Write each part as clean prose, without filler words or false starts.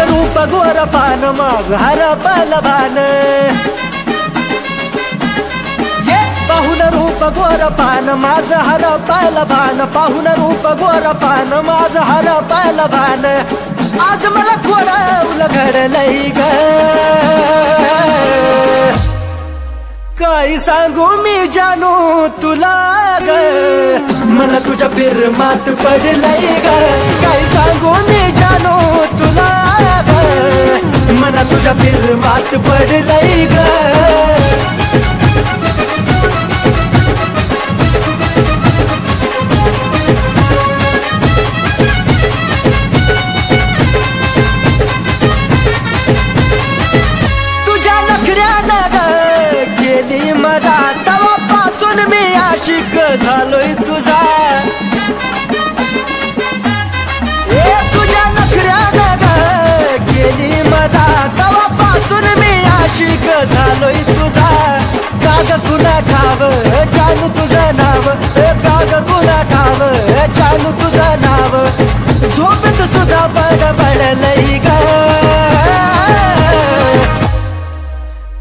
रूप गोर पान माझ हरपल भान पाहुन रूप गोर पान माझ हरपल भान पाहुन रूप गोर पान माझ हरपल भान आज मला कोणावलं घडलंय ग काय सांगू मी जानू तुला ग मला तुझ्या फिरमात पडलंय ग काय सांगू मी जानू तुला ग मला तुझ्या फिरमात पडलंय ग झालोय तुझा तुझ्या नखऱ्यानं ग गेली मजा तवापासून मी आशिक झालोय तुझा काग गुन्हा ठाव जानू तुझं नाव काग गुन्हा ठाव जानू तुझं नाव झोपेत सुद्धा बडबडलंय ग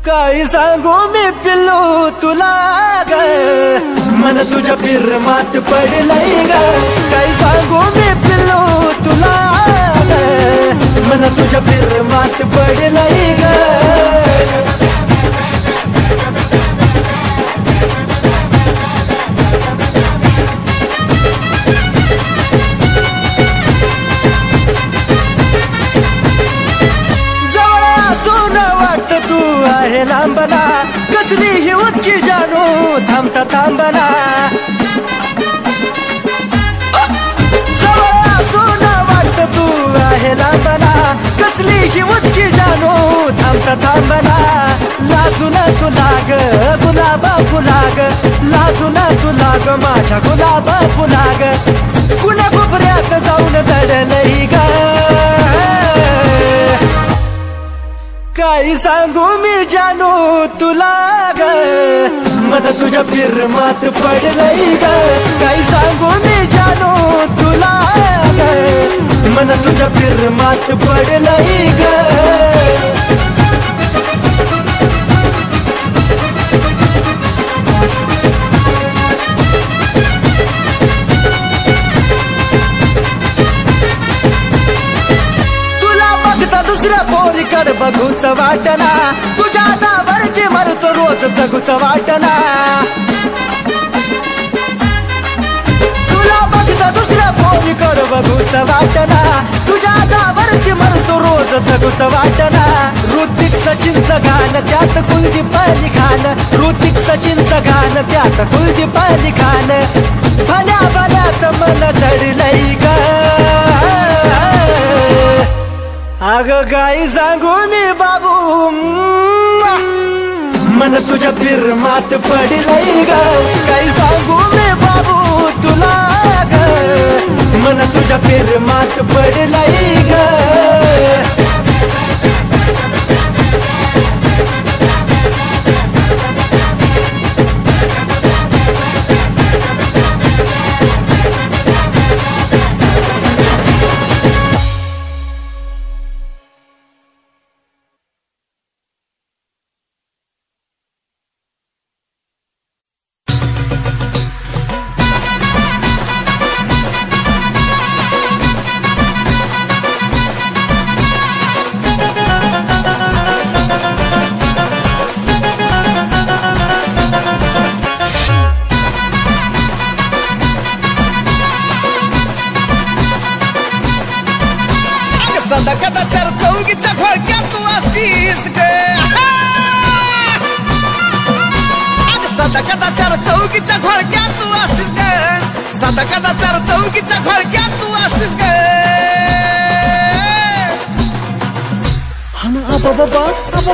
काय सांगू मी पिल्लू तुला ग मन तुझ्या फिरमात पडलंय ग काय सांगू मी पिल्लू तुला ग मन तुझ्या फिरमात पडलंय ग जवळ असून वाटत तू आहे लांबना कसली ही उचकी जानू थांबता थांबना जवळ असून वाटत तू आहे लांबना कसली ही उचकी जानू थांबता थांबना लाजून तुला ग गुलाबा फुलाग लाजून तुला ग माझ्या गुलाबा फुलाग कुणा कोपऱ्यात जाऊन दडलंय ग काय सांगू मी जानू तुला ग मन तुझ्या फिरमात पडलंय ग काय सांगू मी जानू तुला ग मन तुझ्या फिरमात पडलंय ग दुसऱ्या पोरीकड बघूच वाटना तुझ्या दावरती मरतो रोज जगूच वाटना तुला बघता दुसऱ्या पोरीकड बघूच वाटना तुझ्या दावरती मरतो रोज जगूच वाटना ऋतिक सचिनचं गाणं त्यात कुलदीप लिखाण ऋतिक सचिनचं गाणं त्यात कुलदीप लिखाण भल्या भल्याचं मन चढलंय ग अग काय सांगू मी बाबू मन तुझ्या फिरमात पडलंय ग काय सांगू मी बाबू तुला ग मन तुझ्या फिरमात पडलंय ग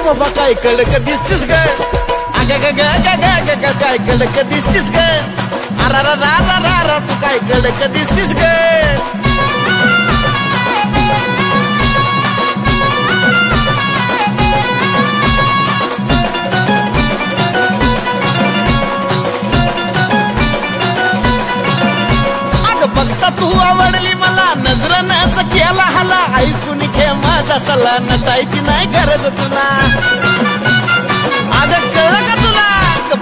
बाबा काय कडक दिसतीस ग अग ग ग ग ग काय कडक दिसतीस ग अरा रा रा रा रा तू काय कडक दिसतीस ग अग बघता तू आवडली मला नजरानच केला हाला ऐकून घे माझा मला नटायची नाही गरज तुला अगं कळलं का तुला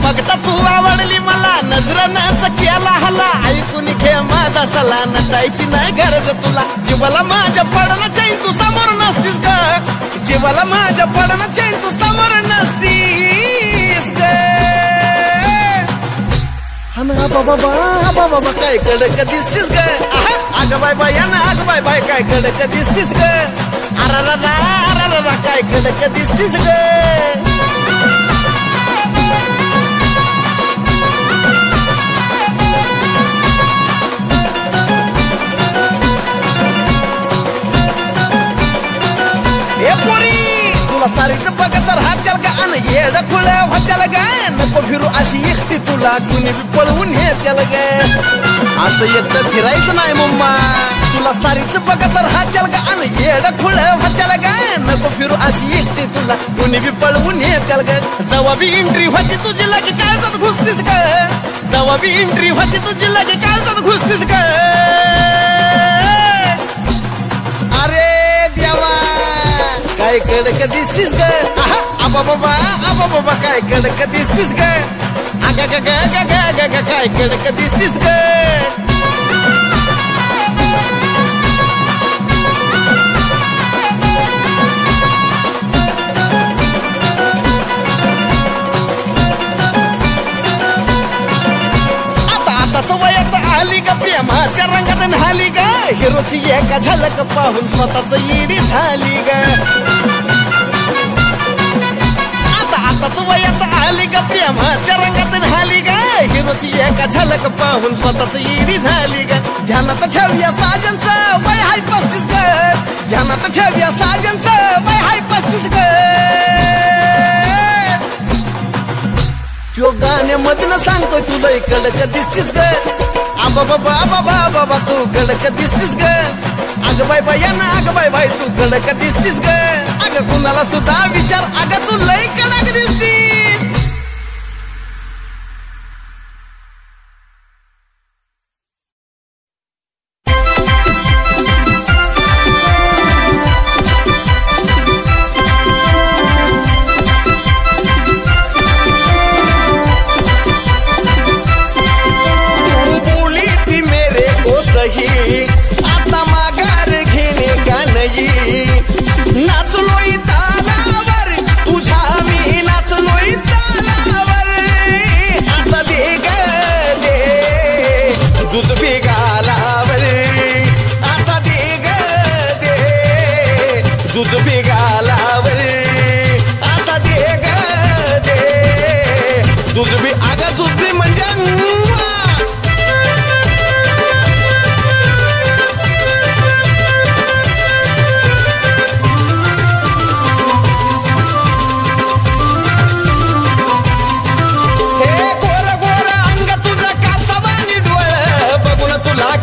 बघता तू आवडली मला नजरानाच केला हला ऐकून घे माझा सला नटायची नाही गरज तुला जीवाला माझ्या पडणं चैन तू समोर नसतीस ग जीवाला माझ्या पडणं चैन तू समोर नसतीस ग बाबा काय कडक दिसतीस ग अगं बाय बाय ना अगं बाय बाय काय कडक दिसतीस ग अरा काय कडक दिसतीस ग सारीच बघत राहत्याल का अन येड खुळ होत्याल ग नको फिरू अशी एकटी तुला कुणी बी पळवून येत्याल ग असं एकटं फिरायचं नाही मम्मा तुला सारीच बघत राहत्याल का अन येड खुळ होत्याल ग नको फिरू अशी एकटी तुला कुणी बी पळवून येत्याल ग जेव्हा बी एंट्री होती तुझी लगे काळजात घुसतीस ग जेव्हा बी एंट्री होती तुझी लगे काळजात घुसतीस ग अरे देवा काय कडक दिसतीस ग आबा बाबा काय कडक दिसतीस ग अग काय कडक दिसतीस ग आताच वयात आली ग प्रेमाच्या रंगात न्हाली ग हिरोची एका झलक पाहून स्वतःच येडी झाली ग आताच वयात आली ग प्रेमाच्या रंगात न्हाली ग हिरोची एका झलक पाहून स्वतःच येडी झाली ग ध्यानात ठेवूया साजनचं वय हाय 35 ग ध्यानात ठेवूया साजनचं वय हाय 35 ग त्यो गाण्यामधून सांगतोय तुला कडक दिसतीस ग आबा बाबा तू कडक दिसतीस ग अग बाय बाय ना अग बाय बाय तू कडक दिसतीस ग अग कुणाला सुद्धा विचार अग तू लय कडक दिसतीस आता माघार घेणे का नाही नाचलोय तालावर तुझ्या मी नाचलोय तालावर आता दे ग दे जुजबी गालावर आता दे ग दे जुजबी गालावर आता दे ग दे जुजबी अगं जुजबी म्हणजे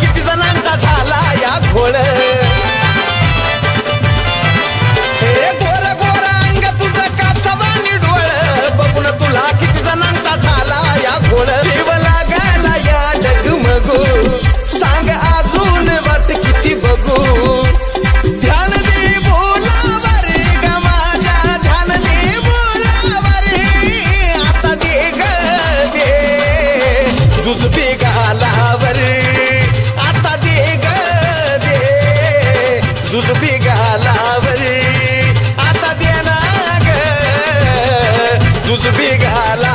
किती जणांचा झाला या घोळ हे गोर गोर अंग तुझं कापसावानी डोळ बघून तुला किती जणांचा झाला या घोळ जीव लागायला या डगमगू सांग अजून वाट किती बघू ध्यान दे बोलावर ग माझ्या ध्यान दे बोलावर आता दे ग दे जुजबी गालावर जुजबी गालावर आता दे ना ग जुजबी गाला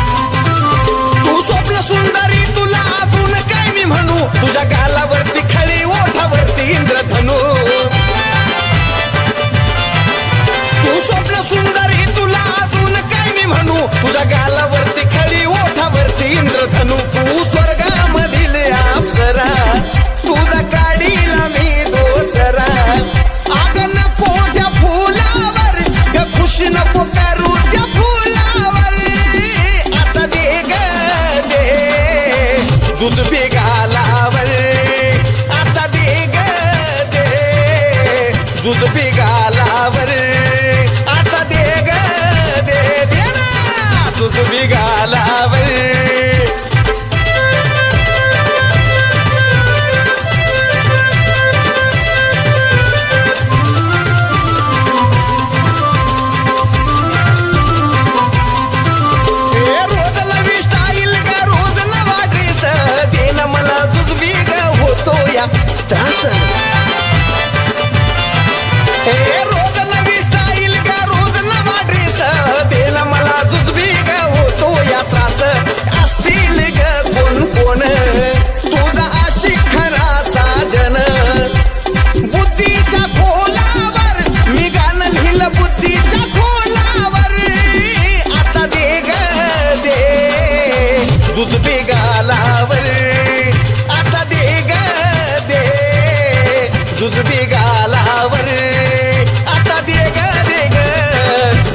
तू स्वप्न सुंदरी तुला अजून काय मी म्हणू तुझ्या गालावरती खळी ओठावरती इंद्रधनू तू स्वप्न सुंदरी तुला अजून काय मी म्हणू तुझ्या गालावरती खळी ओठावरती इंद्रधनू तू स्वर्गामधील अप्सरा तुझा काढीला मी दोसरा आग नको त्या फुलावर ग खुशी नको करू त्या फुलावर आता दे ग दे जुजबी गालावर आता दे ग दे जुजबी गालावर आता दे ग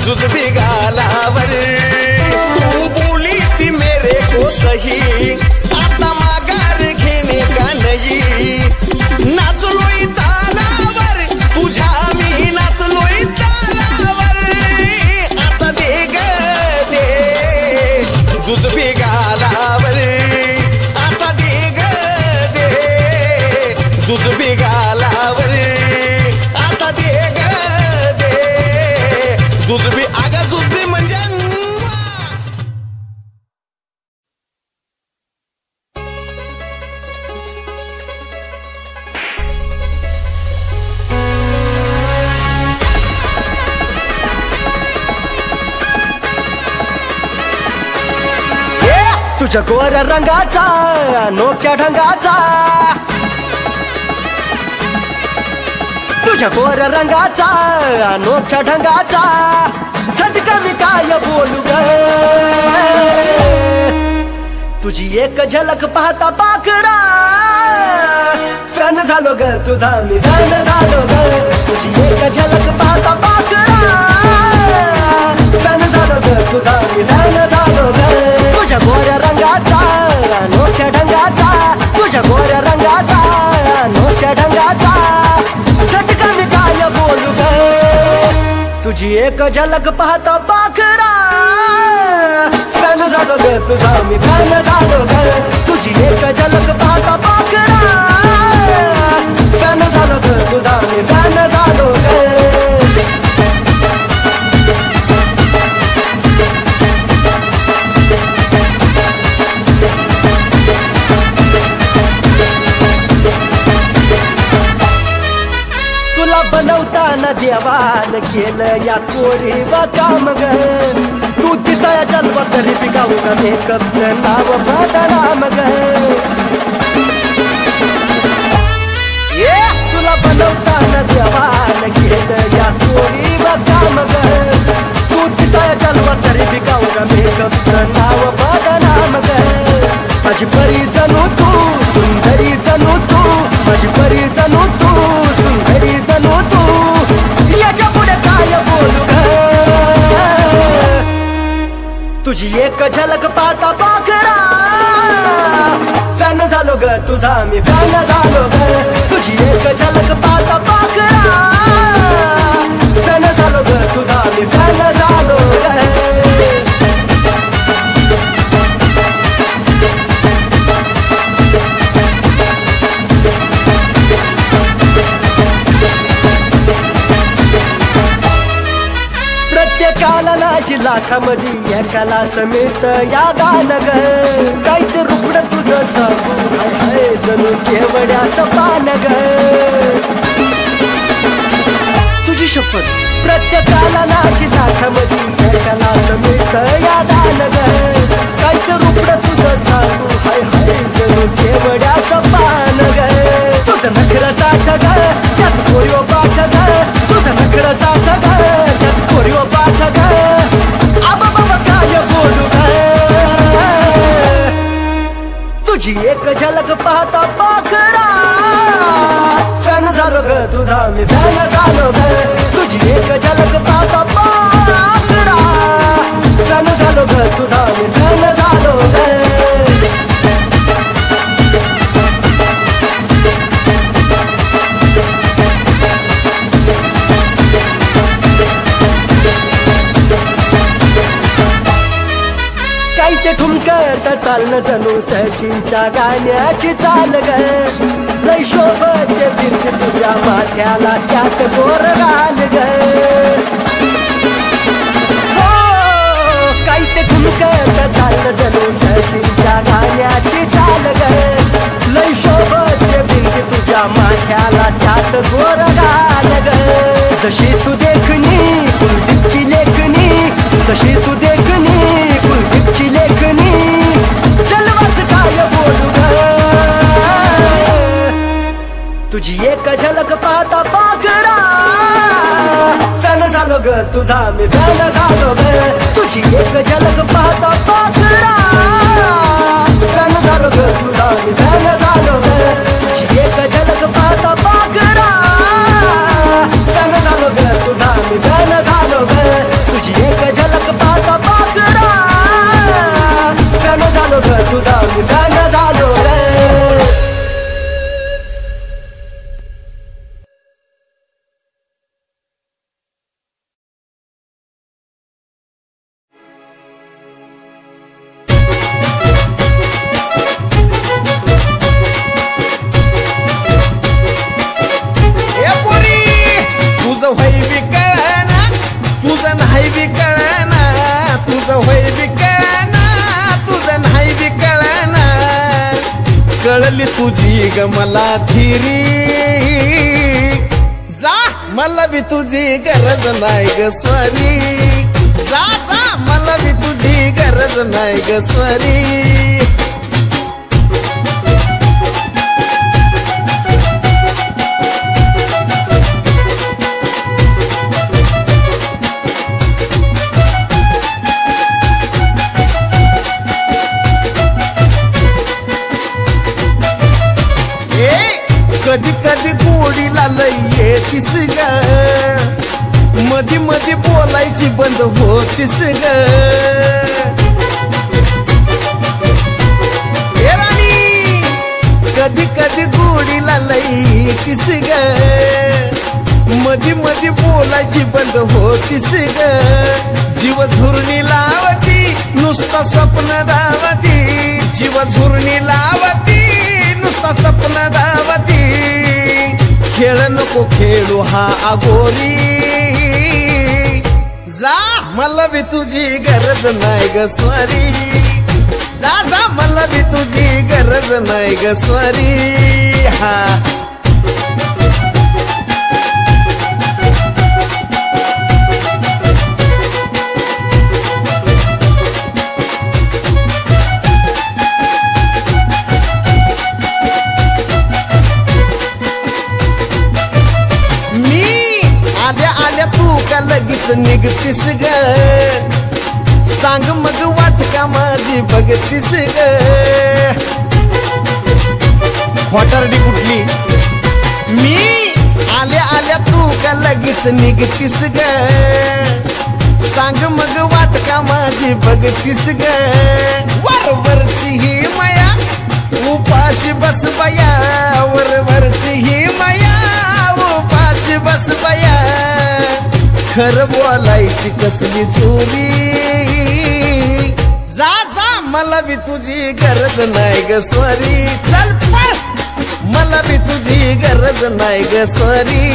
जुजबी गालावर तू बोली ती मेरे को सही आता माघार घेणे का नाही नाचलोय तालावर तुझ्या मी नाचलोय तालावर आता दे ग दे जुजबी गालावर आता दे ग दे जुजबी गालावर आता दे ग दे जुजबी आगा जुजबी म्हणजे तुझ्या गोऱ्या रंगाचा अनोख्या ढंगाचा तुझ्या गोऱ्या रंगाचा अनोख्या ढंगाचा झटका मी काय बोलू ग तुझी एक झलक पाहता पाखरा फॅन झालो ग तुझा मी फॅन झालो ग तुझी एक झलक पाहता पाखरा फॅन झालो ग तुझा मी फॅन झालो ग तुझ्या गोऱ्या रंगाचा अनोख्या ढंगाचा तुझ्या गोऱ्या रंगाचा अनोख्या ढंगाचा झटका मी काय बोलू ग तुझी एक झलक पाहता पाखरा फॅन झालो ग तुझा मी फॅन झालो ग तुझी एक झलक पाहता पाखरा फॅन झालो ग तुझा मी फॅन झालो ग बनवताना देवान केलं या पोरी काम ग तू दिसाया जन्म तरी पिकाऊ का मेकअप नाव बदनाम ग तुला बनवताना देवान केलं या पोरी काम ग तू दिसाया जन्म तरी पिकाऊ का मेकअप नाव बदनाम ग माझी परी जणू तू सुंदरी जणू तू माझी परी जणू तू सुंदरी जणू तू याच्या पुढे काय बोलू ग तुझी एक झलक पाहता पाखरा फॅन झालो ग तुझा मी फॅन झालो ग तुझी एक झलक पाहता पाखरा फॅन झालो ग तुझा मी फॅन झालो ग प्रत्येकाला नाही लाखामध्ये एकालाच मिळतं या गाणं ग काही ते रुपड तुझं सांगू हाय हाय जणू केवड्याचं पान ग तुझी शपथ प्रत्येकाला नाही लाखामध्ये एकालाच मिळतं या गाणं ग काही ते रुपड तुझं सांगू हाय हाय जणू केवड्याचं पान ग तुझं नखरं साठ ग त्यात पोरिओ पाठ ग तुझं नखरं साठ ग त्यात पोरिओ पाठ ग आबा बाबा काय बोलू ग तुझी एक झलक पाहता पाखरा फॅन झालो ग तुझा मी फॅन झालो ग तुझी एक झलक पाहता पाखरा फॅन झालो ग तुझा मी फॅन झालो ग ते ठुमकत चालणं जणू सचिनच्या गाण्याची चाल ग लय शोभत बिंद तुझ्या माथ्याला त्यात गोर गाल ग काही ते ठुमकत चालणं जणू सचिनच्या गाण्याची चाल ग लय शोभत बिंद तुझ्या माथ्याला त्यात गोर गाल ग जशी तू देखणी कुलदीपची लेखणी जशी तू देखणी कुलदीपची लेखणी चलवाच काय बोलू ग तुझी एक झलक पाहता पाखरा फॅन झालो ग तुझा मी फॅन झालो ग तुझी एक झलक पाहता पाखरा फॅन झालो ग तुझा मी फॅन झालो ग तुझी एक झलक पाहता पाखरा फॅन झालो ग तुझा मी फॅन झालो ग तुझी बी कळना, तुझं होय बी कळना, तुझं नाही बी कळना. कळली तुझी ग मला थिरी, जा मला बी तुझी गरज नाही ग स्वारी. जा जा मला बी तुझी गरज नाही ग स्वारी. कधी कधी गोडीला लय येतीस ग, मधी मधी बोलायची बंद होतीस ग. हे राणी कधी कधी गोडीला लय येतीस ग, मधी मधी बोलायची बंद होतीस ग. जीव झुरणी लावती नुसतं स्वप्न धावती, जीव झुरणी लावती नुसता स्वप्न धावती. खेळ नको खेळू हा आगोरी, जा मला बी तुझी गरज नाही ग स्वारी. जा जा मला बी तुझी गरज नाही ग स्वारी. हा लगेच निघतीस ग, सांग मग वाट का माझी बघतीस ग. खोटारडी कुठली, मी आल्या आल्या तू का लगेच निघतीस ग, सांग मग वाट का माझी बघतीस ग. वरवरची ही माया उपाशी बस बया, वरवरची ही माया उपाशी बस बया. खरं बोलायची कसली चोरी, जा जा मला बी तुझी गरज नाही ग स्वारी. चल पळ मला बी तुझी गरज नाही ग स्वारी.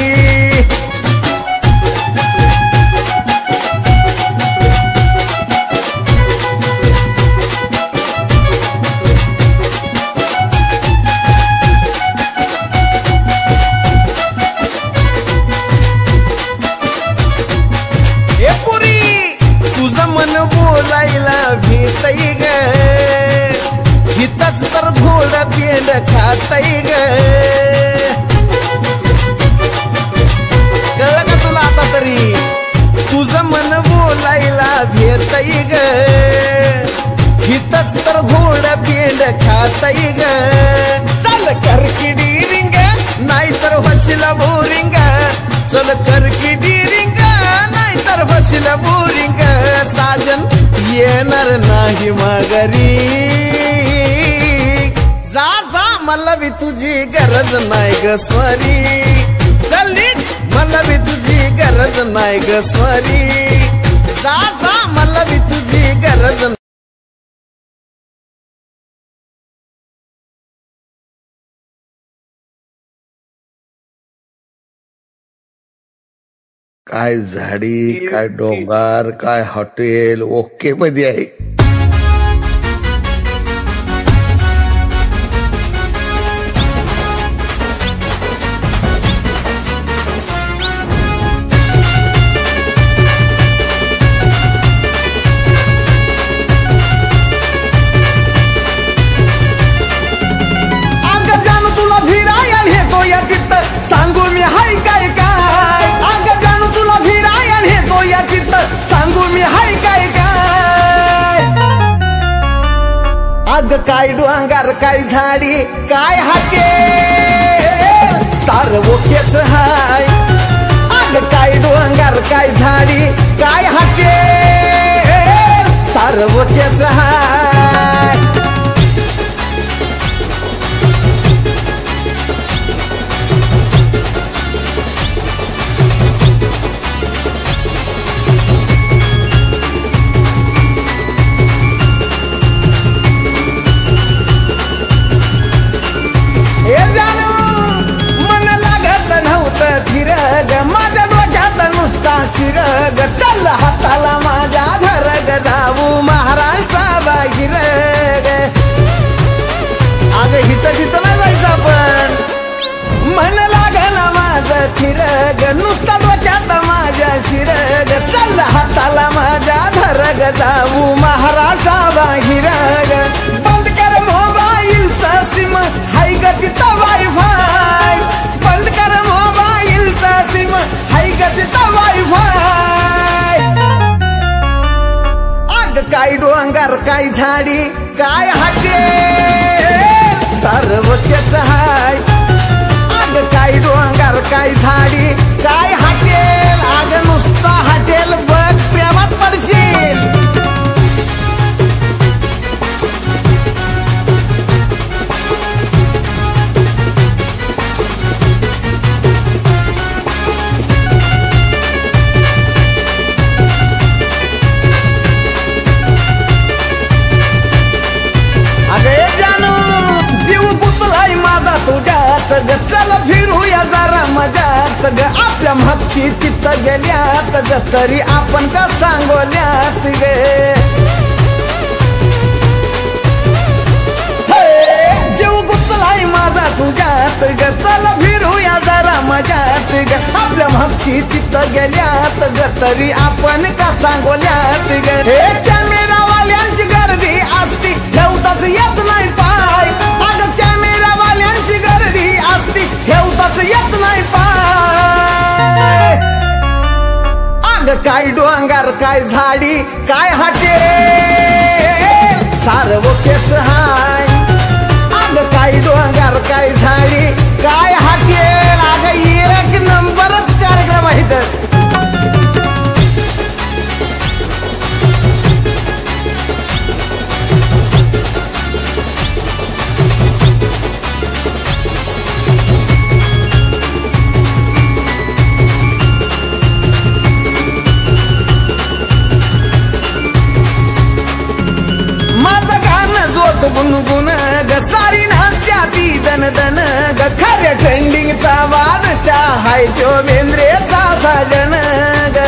बोलायला भीतई ग, हिताच तर घोडा पेंड खातई ग. कळलं का तुला आता तरी, तुझं मन बोलायला भेटई ग, हिताच तर घोडा पेंड खातई ग. चल कर की डिरिंग नाहीतर वशिला बोरिंग, चल कर की डिरिंग नाहीतर वशिला बोरिंग. साजन येणार नाही माघारी, जा जा मला बी तुझी गरज नाही ग स्वारी. चल मला बी तुझी गरज नाही ग स्वारी. जा जा मला बी तुझी गरज. काय झाडी, काय डोंगर, काय हॉटेल ओके मध्ये आहे. अंग जाणू तुला फिराया नेतो या तिथं, सांगू मी हाय काय काय. अंग जाणू तुला फिराया नेतो या तिथं, सांगू मी हाय काय काय. अग काय डोंगर काय झाडी काय हाके, सार ओकेच हाय. अग काय डोंगर काय झाडी काय हाके, सार ओकेच हाय. माझ्या डोक्यात नुसता शिरग, चल हाताला चला माझ्या धरग जाऊ महाराष्ट्राबाहेर बंद कर मोबाईलचा सिम हाय ग तिथं वायफाय बंद कर मोबाईलचा सिम हाय ग तिथं वायफाय अग काय डोंगर काय झाडी काय हॉटेल सर्व त्याच हाय अग काय डोंगर काय झाडी काय हॉटेल अग नुसता हॉटेल बघ प्रेमात पडशील चल फिरूया जरा मजात ग आपल्या मागची तिथं गेल्यात ग तरी आपण का सांगोल्यात ग जीव गुतलाय माझा तुझ्यात ग चल फिरूया जरा मजात ग आपल्या मागची तिथं गेल्यात ग तरी आपण का सांगोल्यात ग हे कॅमेरावाल्यांची गर्दी असती ठेवताच येत नाही पाय अगं कॅमेरावाल्यांची गर्दी असती ठेवताच येत नाही पाय अग काय डोंगर काय झाडी काय हॉटेल सारवकेच हाय अग काय डोंगर काय झाडी काय हॉटेल अग एक नंबरच कार्यक्रम आहे तर गुणगुण ग सारी नास्त्या ती दन दन ग खऱ्या ट्रेंडिंगचा बादशाह हाय तो बेंद्रेचा साजन ग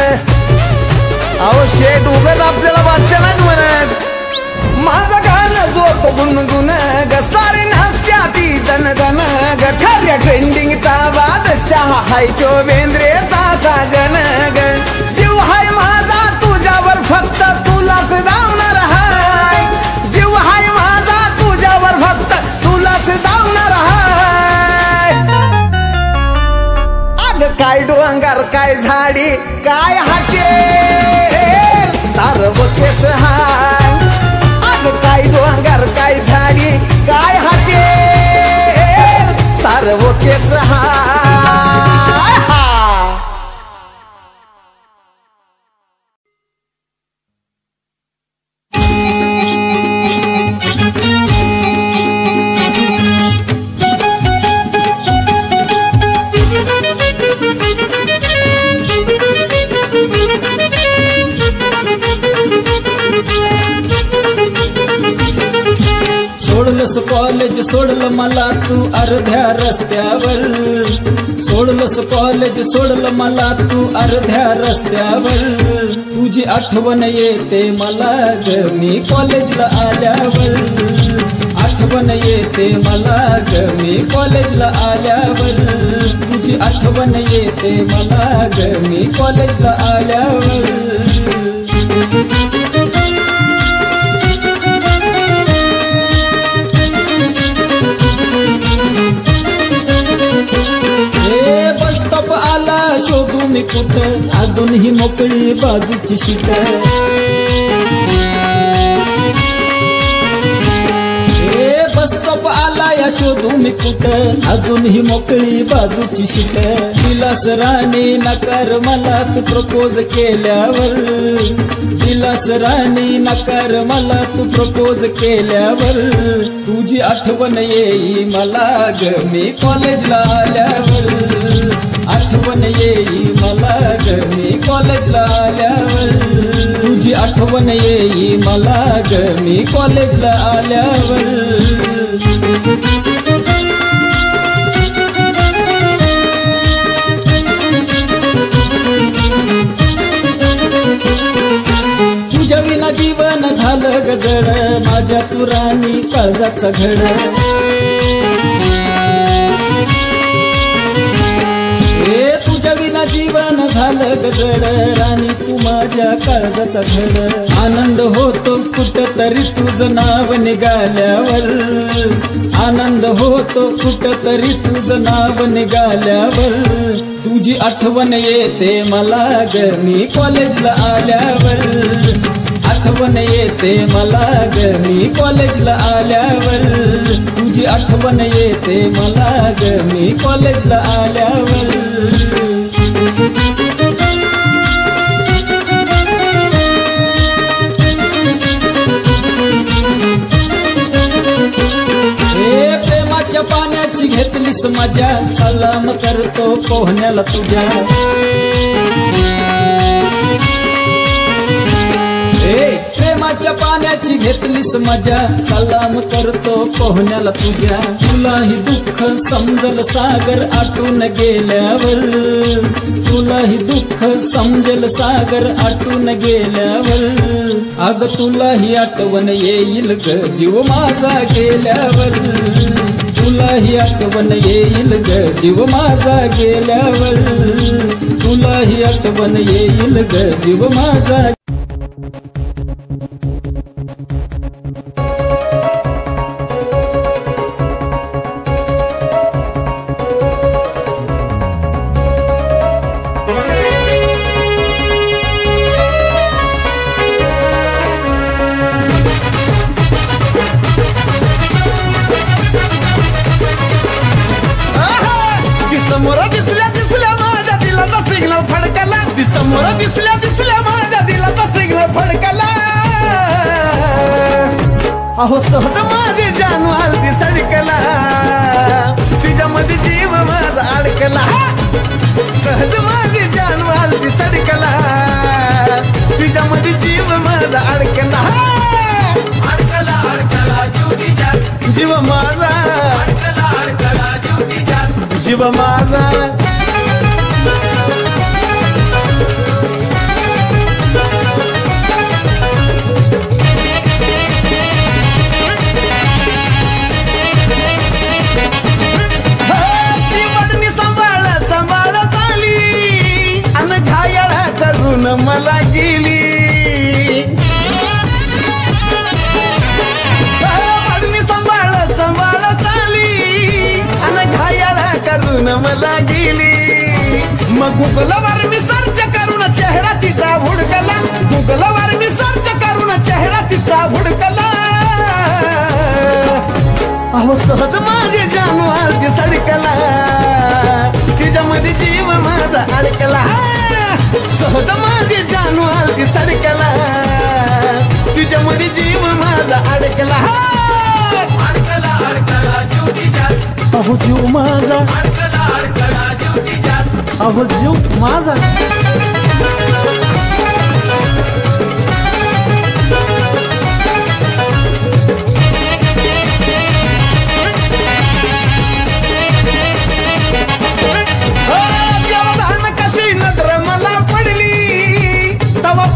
अहो शेट उगत आपल्याला बादशाह नाही म्हणत माझं गाणं जोत गुणगुण ग सारी नास्त्या ती दन दन ग खऱ्या ट्रेंडिंगचा बादशाह हाय तो बेंद्रेचा साजन ग जीव हाय माझा तुझ्यावर फक्त तुलाच धावणार हाय जीव हाय फक्त तुलाच धावणार हाय अग काय डोंगर काय झाडी काय हॉटेल सारवकेच हाय अग काय डोंगर काय झाडी काय हॉटेल सारवकेच हाय सोडलंस कॉलेज सोडलं मला तू अर्ध्या रस्त्यावर सोडलंस कॉलेज सोडलं मला तू अर्ध्या रस्त्यावर तुझी आठवण येते मला ग मी कॉलेजला आल्यावर आठवण येते मला ग मी कॉलेजला आल्यावर तुझी आठवण येते मला ग मी कॉलेजला आल्यावर शोधू मी कुठं अजूनही मोकळी बाजूची शीट बस स्टॉप आला या शोधू मी कुठं अजूनही मोकळी बाजूची शीट दिलास राणी नकार मला तू प्रपोज केल्यावर दिलास राणी नकार मला तू प्रपोज केल्यावर तुझी आठवण येई मला ग मी कॉलेजला आल्यावर आठवण येई मला ग मी कॉलेजला आल्यावर तुझी आठवण येई मला ग मी कॉलेजला आल्यावर तुझ्या विना जीवन झालं गजड माझ्या तू राणी काळजाचा घड जीवन झालं गजड राणी तू माझ्या काळजाचा घड आनंद होतो कुठतरी तुझं नाव निघाल्यावर आनंद होतो कुठतरी तुझं नाव निघाल्यावर तुझी आठवण येते मला ग मी कॉलेजला आल्यावर आठवण येते मला ग मी कॉलेजला आल्यावर तुझी आठवण येते मला ग मी कॉलेजला आल्यावर प्रेमाच्या पाण्याची घेतलीस मजा सलाम करतो पोहण्याला तुझ्या प्रेमाच्या पाण्याची घेतलीस मजा सलाम करतो पोहण्याला तुझ्या तुलाही दुःख समजल सागर आटून गेल्यावर तुलाही दुःख समजल सागर आटून गेल्यावर अग तुलाही आठवण येईल ग जीव माझा गेल्यावर तुलाही आठवण येईल ग जीव माझा गेल्यावर तुलाही आठवण येईल ग जीव माझा समोर दिसल्या दिसल्या माझ्या दिलाचा सिग्नल फडकला समोर दिसल्या दिसल्या माझ्या दिलाचा सिग्नल फडकला अहो सहज माझी जान वालती सडकला तिच्यामध्ये जीव माझा अडकला सहज माझी जान वालती सडकला तिच्यामध्ये जीव माझा अडकला अडकला अडकला जीव माझा अडकला अडकला जीव माझा सांभाळत आली अन घायाळा करून मला गेली सांभाळत आली अन घायाळा करून मला गेली मग गुगलवर मी सर्च करून चेहरा तिचा हुडकला गुगलवर मी सर्च करून चेहरा तिचा हुडकला अहो सहज माझे जानू आलती सडकला तिच्यामध्ये जीव माझा अडकला सहज माझे जानू आलती सडकला तिच्यामध्ये जीव माझा अडकला अडकला अडकला जीव तिच्यात अहो जीव माझा अडकला अडकला जीव तिच्यात अहो जीव माझा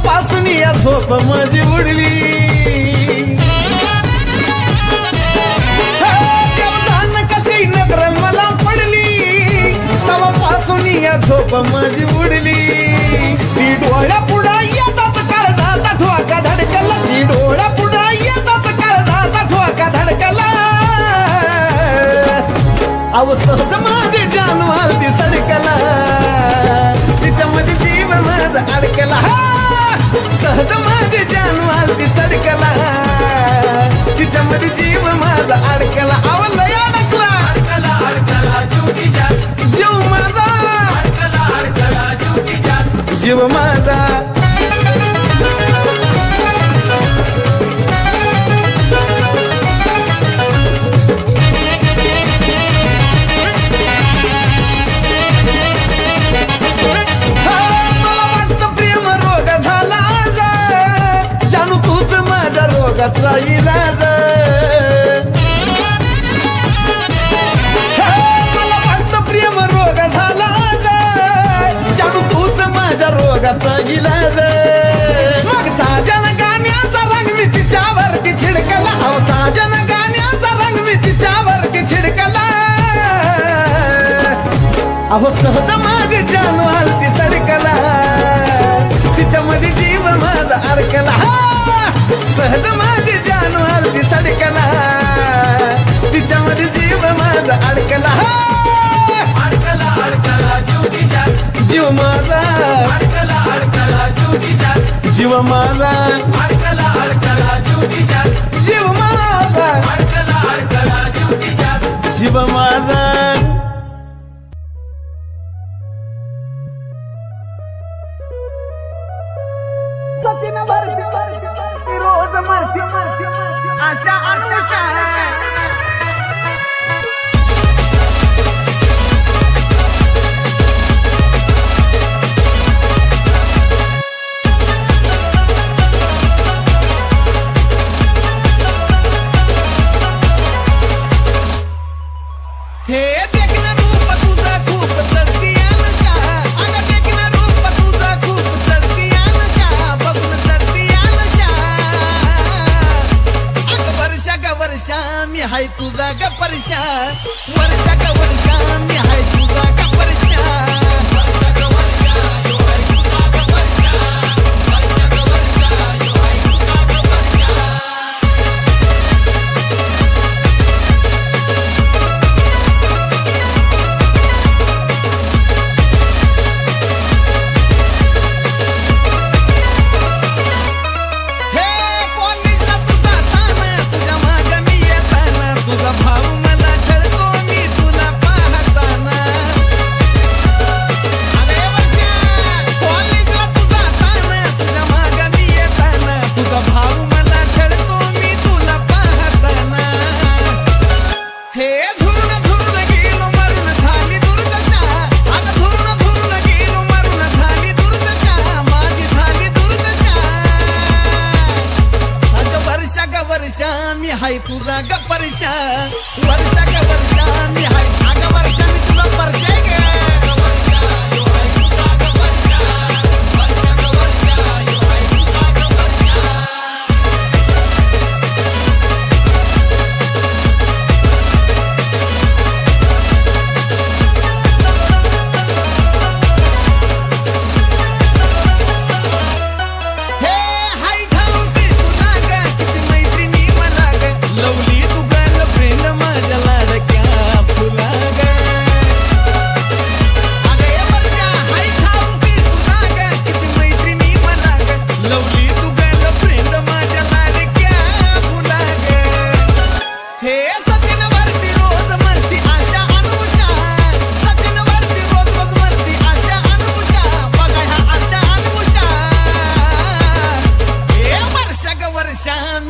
पासून या झोप माझी उडली देवदान कशी नजर मला पडली तवा पासून या झोप माझी उडली ती डोळ्या पुढा येतात काळजाचा ठोका धडकला ती डोळ्या पुढा येतात काळजाचा ठोका धडकला अव सहज माझे जानवाल ती सडकला तिच्यामध्ये जीव माझा अडकला सहज माझे जानवाल ती सडकला तिच्यामध्ये जीव माझा अडकला आवला अडकला अडकला अडकला जीव माझा अडकला अडकला जीव माझा रोगाचा इलाज मला वाटतं प्रेम रोग झाला जानू तूच माझ्या रोगाचा इलाज मग साजन गाण्याचा रंग मी तिच्यावरती छिडकला साजन गाण्याचा रंग मी तिच्यावरती छिडकला अहो सहज माझे जानू हलती सडकला जीव माझा जीव माझा जीव माझा सचिन वरती रोज मरती आशा अनुषा हे देखना रूप तुझा खूप चढती नशा अगं देखना रूप तुझा खूप चढती नशा बघून चढती नशा अगं वर्षा ग वर्षा मी हाय तुझा ग परशा वर्षा ग वर्षा मी हाय तुझा ग परशा मी हाय तुझा ग परशा वर्षा ग वर्षा मी हाय अगं वर्षा मी तुझा परशा ग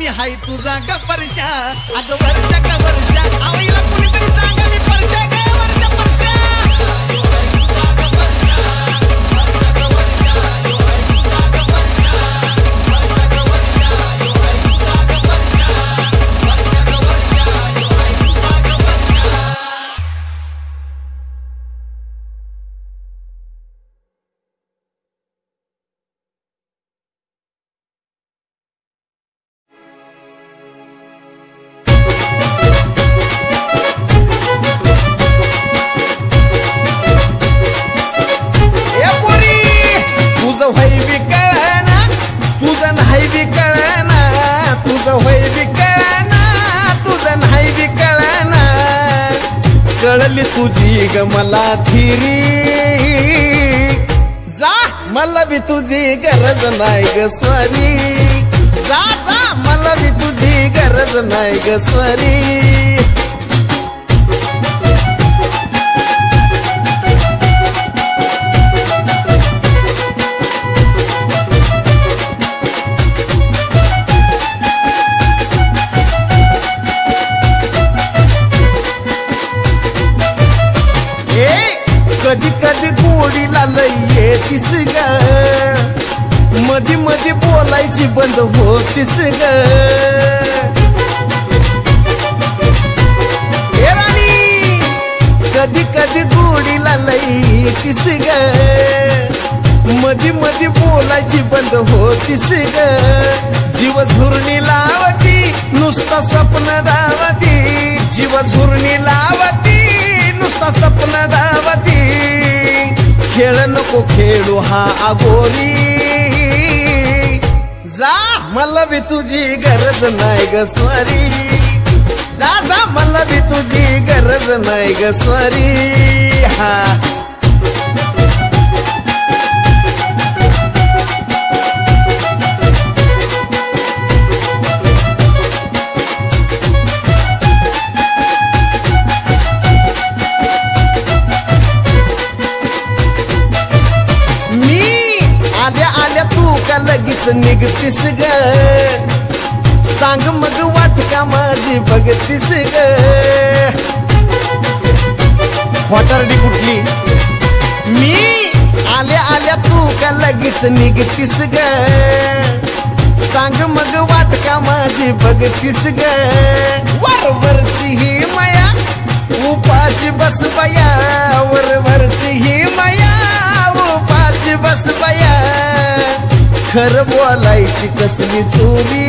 मी हाय तुझा ग परशा अगं वर्षा ग वर्षा आवईला कुणीतरी सांगा मी परशा ग वर्षा परशा कळली तुझी ग मला थिरी जा मला बी तुझी गरज नाही ग स्वारी जा जा मला बी तुझी गरज नाही ग स्वारी कधी कधी गोडीला लई येतीस ग मधी मधी बोलायची बंद होतीस ग राणी कधी कधी गोडीला लई येतीस ग मधी मधी बोलायची बंद होतीस ग जीव झुरणी लावती नुसता स्वप्न धावती जीव झुरणी लावती नुसता स्वप्न धावती खेळ नको खेळू हा आगोरी जा मला बी तुझी गरज नाही ग स्वारी जा जा मला बी तुझी गरज नाही ग स्वारी हा निघतीस ग सांग मग वाट का माझी बघतीस ग खोटारडी कुठली मी आल्या आल्या तू का लगेच निघतीस ग सांग मग वाट का माझी बघतीस ग वरवरची ही माया उपाशी बस बाया वरवरची ही माया उपाशी बस बाया खरं बोलायची कसली चोरी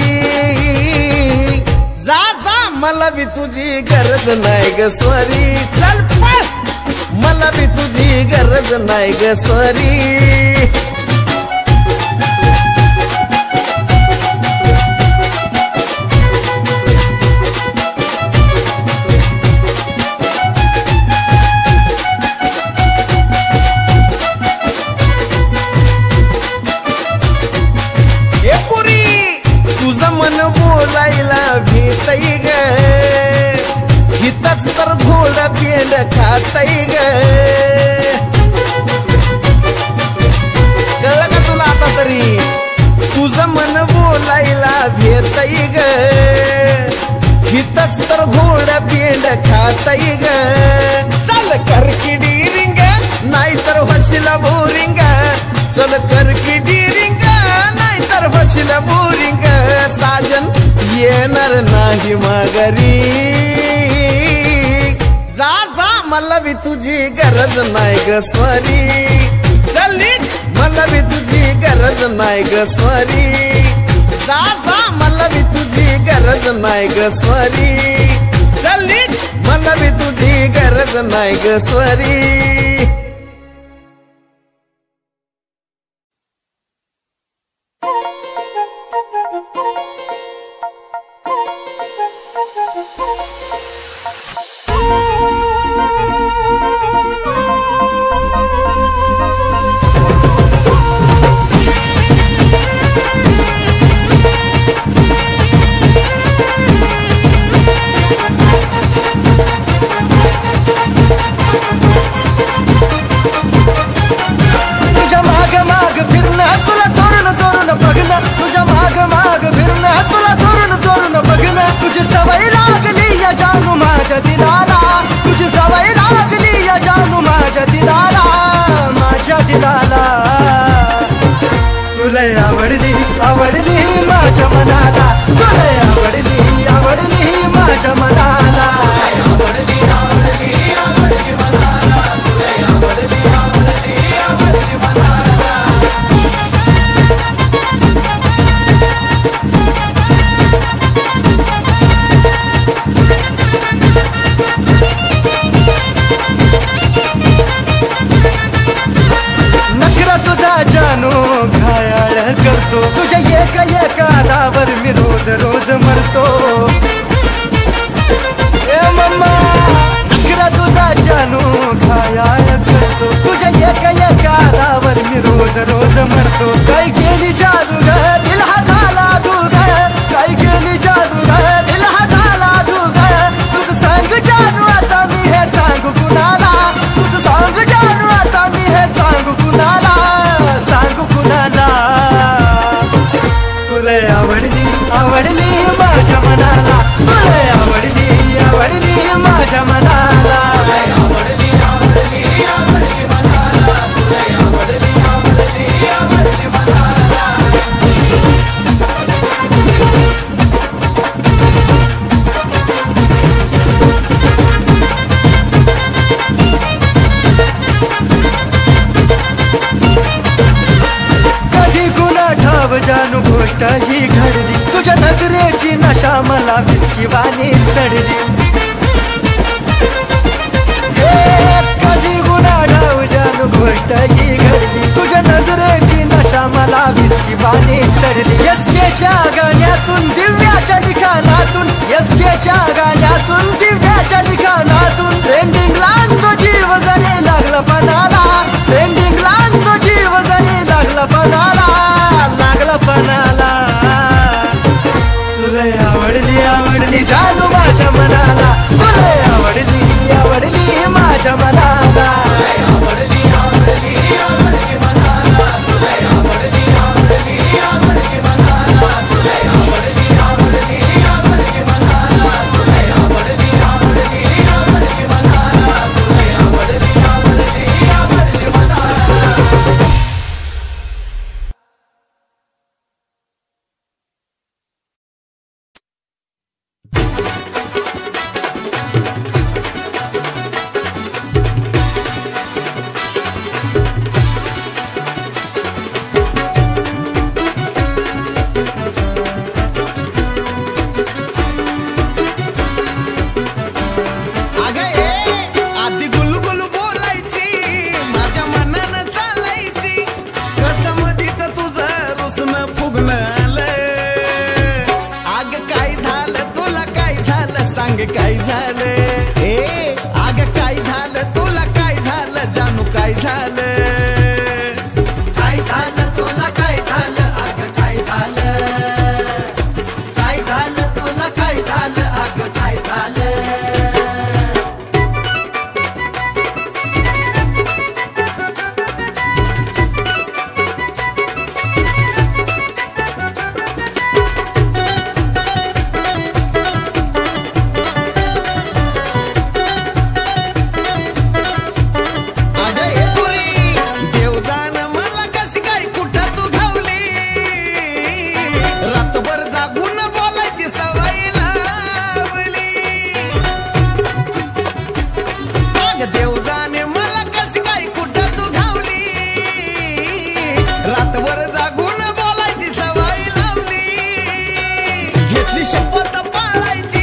जा जा मला बी तुझी गरज नाही ग स्वारी चल पळ मला बी तुझी गरज नाही ग स्वारी मन बोलायला भीतई ग हितच तर घोड पेंड खातई ग कळलं का तुला आता तरी तुझं मन बोलायला भेटई ग हितच तर घोड पेंड खातई ग चल कर की डिरिंग नाहीतर होशील बोरिंग चल कर की डिरिंग नाहीतर होशील बोरिंग साजन येणार नाही माघारी जा जा मला बी तुझी गरज नाही ग स्वारी चली मला बी तुझी गरज नाही ग स्वारी जा जा मला बी तुझी गरज नाही ग स्वारी चली मला बी तुझी गरज नाही ग स्वारी आवडली आवडली माझ्या मनाला तुला आवडली आवडली माझ्या मनाला आवडली आवडली आवडली मनाला तुला आवडली आवडली आवडली मनाला नखरा तुझा जानू घायाळ करतो तुझ्या एका एका दावर मी रोज रोज मरतो ए मम्मा नखरा तुझा जानू घायाळ करतो तुझ्या एका एका दावर मी रोज रोज मरतो काय गेली जादू ग दिल हा झाला तू ग काय गेली जादू ग दिल हा झाला तू ग तुझं सांग जानू आता मी हे सांगू कुणाला तुझं सांग जानू आता मी हे सांगू कुणाला सांगू कुणाला तुला आवडली आवडली माझ्या मनाला तुला आवडली आवडली माझ्या मनाला आवडली आवडली आवडली मनाला तुला आवडली आवडली आवडली मनाला जानू गोष्ट ही घडली तुझ्या नजरेची नशा मला विस्कीवानी चढली कधी गुन्हा जानू गोष्ट ही घडली तुझ्या नजरेची नशा मला विस्कीवानी चढली एसकेच्या गाण्यातून दिव्याच्या लिखाणातून एसकेच्या गाण्यातून दिव्याच्या लिखाणातून ट्रेंडिंगला तो जीव जरी लागला पणाला ट्रेंडिंगला तो जीव जरी लागला पणाला पणाला तुला आवडली आवडली जानू माझ्या मनाला तुला आवडली आवडली माझ्या मनाला आवडली आवडली आवडली मनाला तुला आवडली आवडली आवडली काय झालं ए आग काय झालं तुला काय झालं जानू काय झालं काय झालं तुला काय झालं आग काय झालं काय झालं तुला काय झालं आग काय झालं शपथ पाळायची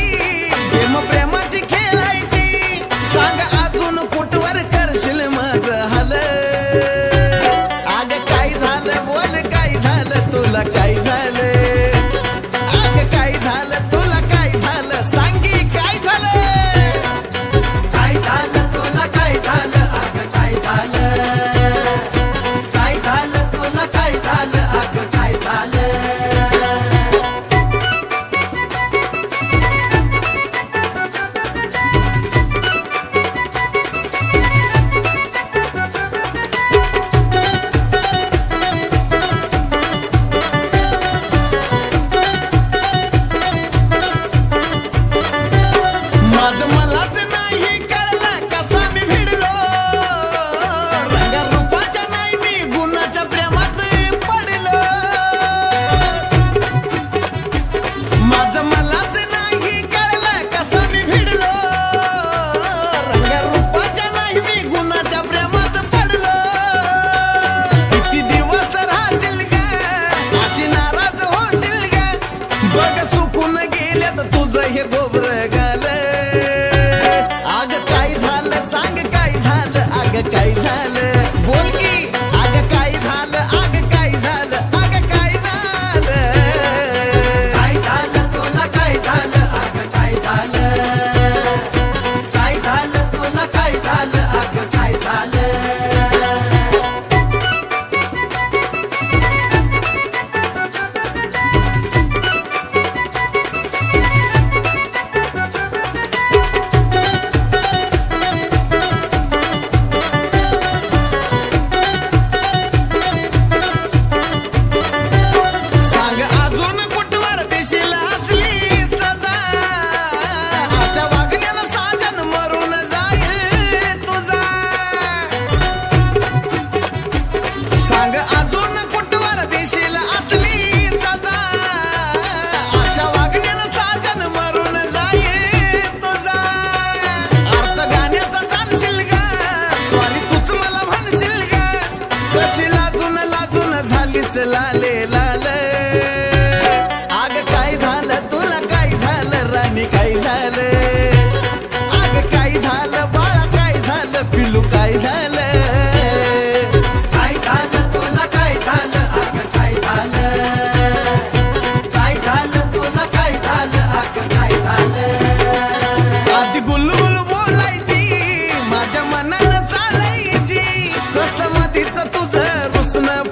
प्रेम प्रेमाची खेळायची सांग अजून कुठवर करशील माझं हाल आग काय झालं बोल काय झालं तुला काय झालं आग काय झालं तुला काय झालं सांगी काय झालं काय झालं तुला काय झालं आग काय झालं काय झालं तुला काय झालं आग काय झालं हे गोबर गाल आग काय झालं सांग काय झालं आग काय झालं बोल की आग काय झालं आग काय झालं आग काय झालं काय झालं तुला काय झालं आग काय झालं काय झालं तुला काय झालं आग काय झालं सांग अजून कुठवर देशील असली सजा अशा वागण्यानं साजन मरून जाईल तुझा अर्थ गाण्याचा जाणशील ग स्वारी तूच मला म्हणशील ग कशी लाजून लाजून झालीस लाले लाल आग काय झालं तुला काय झालं राणी काय झालं आग काय झालं बाळा काय झालं पिल्लू काय झालं गुलगुल बोलायची माझ्या मनानं चालायची कसं मधीच तुझं रुसणं